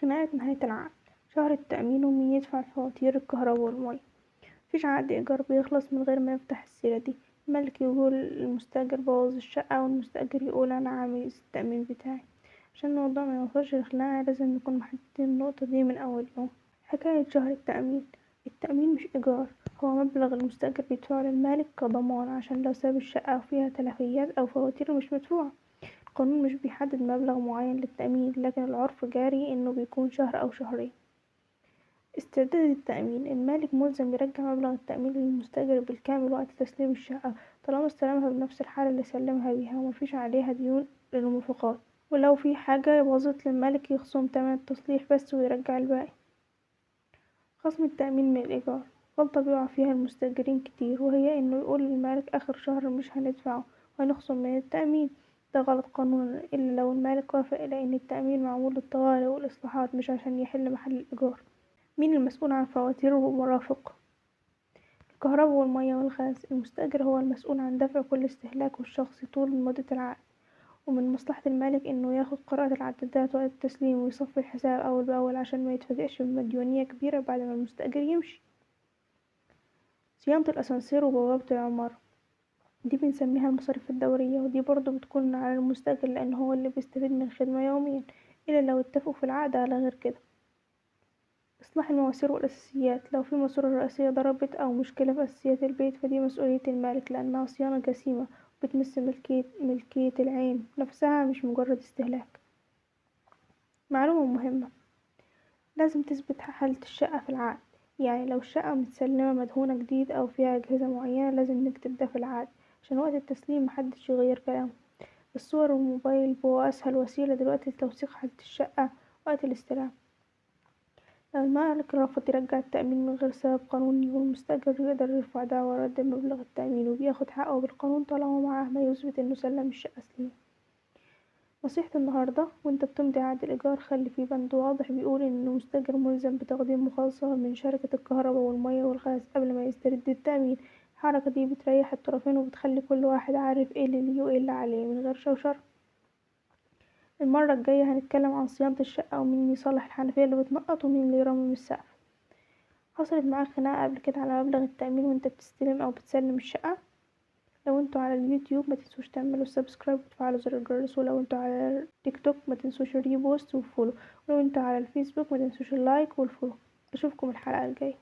خناقة نهاية العقد، شهر التأمين ومين يدفع الفواتير الكهرباء والمية. مفيش عقد إيجار بيخلص من غير ما نفتح السيرة دي. الملك يقول المستأجر بوظ الشقة، والمستأجر يقول أنا عامل التأمين بتاعي. عشان الموضوع ما يوصلش لخناقة لازم نكون محددين النقطة دي من أول يوم. حكاية شهر التأمين. التأمين مش إيجار، هو مبلغ المستأجر بيدفعه للمالك كضمان عشان لو ساب الشقة فيها تلفيات أو فواتير مش مدفوعة. القانون مش بيحدد مبلغ معين للتأمين، لكن العرف جاري إنه بيكون شهر أو شهرين. استرداد التأمين. المالك ملزم يرجع مبلغ التأمين للمستأجر بالكامل وقت تسليم الشقة، طالما استلمها بنفس الحالة اللي سلمها بيها ومفيش عليها ديون للموافقات. ولو في حاجة باظت للمالك يخصم تمن التصليح بس ويرجع الباقي. خصم التأمين من الإيجار. غلطة بيقع فيها المستأجرين كتير، وهي إنه يقول للمالك آخر شهر مش هندفعه وهنخصم من التأمين. ده غلط قانونا إلا لو المالك وافق، لأن التأمين معمول للطوارئ والإصلاحات مش عشان يحل محل الإيجار. مين المسؤول عن فواتير ومرافق؟ الكهرباء والمياه والغاز. المستأجر هو المسؤول عن دفع كل استهلاكه الشخصي طول مدة العقد، ومن مصلحة المالك إنه ياخد قراءة العدادات وقت التسليم ويصفي الحساب أول بأول عشان ما يتفاجئش بمديونية كبيرة بعد ما المستأجر يمشي. صيانة الأسانسير وبوابة العمارة دي بنسميها المصاريف الدورية، ودي برضه بتكون على المستأجر لأن هو اللي بيستفيد من الخدمة يوميا، إلا لو اتفقوا في العقد على غير كده. إصلاح المواسير والأساسيات. لو في ماسورة رئيسية ضربت أو مشكلة في أساسيات البيت فدي مسؤولية المالك، لأنها صيانة جسيمة وبتمس ملكية العين نفسها مش مجرد استهلاك. معلومة مهمة، لازم تثبت حالة الشقة في العقد. يعني لو الشقة متسلمة مدهونة جديد أو فيها أجهزة معينة لازم نكتب ده في العقد عشان وقت التسليم محدش يغير كلامه. الصور والموبايل بقوا أسهل وسيلة دلوقتي لتوثيق حالة الشقة وقت الاستلام. لو المالك رفض يرجع التأمين من غير سبب قانوني، والمستأجر يقدر يرفع دعوى رد مبلغ التأمين وبياخد حقه بالقانون طالما معاه ما يثبت إنه سلم الشقة سليمة. نصيحة النهاردة: وانت بتمضي عقد الإيجار خلي فيه بند واضح بيقول إن المستأجر ملزم بتقديم مخالصة من شركة الكهرباء والمياه والغاز قبل ما يسترد التأمين. الحركة دي بتريح الطرفين وبتخلي كل واحد عارف ايه اللي ليه وايه اللي عليه من غير شوشرة. المرة الجاية هنتكلم عن صيانة الشقة ومين يصلح الحنفية اللي بتنقط ومين اللي يرمم السقف. حصلت معاك خناقة قبل كده على مبلغ التأمين وانت بتستلم أو بتسلم الشقة؟ لو انتوا على اليوتيوب ما تنسوش تعملوا سبسكرايب وتفعلوا زر الجرس، ولو انتوا على تيك توك ما تنسوش الريبوست والفولو، ولو انتوا على الفيسبوك ما تنسوش اللايك والفولو. اشوفكم الحلقة الجاية.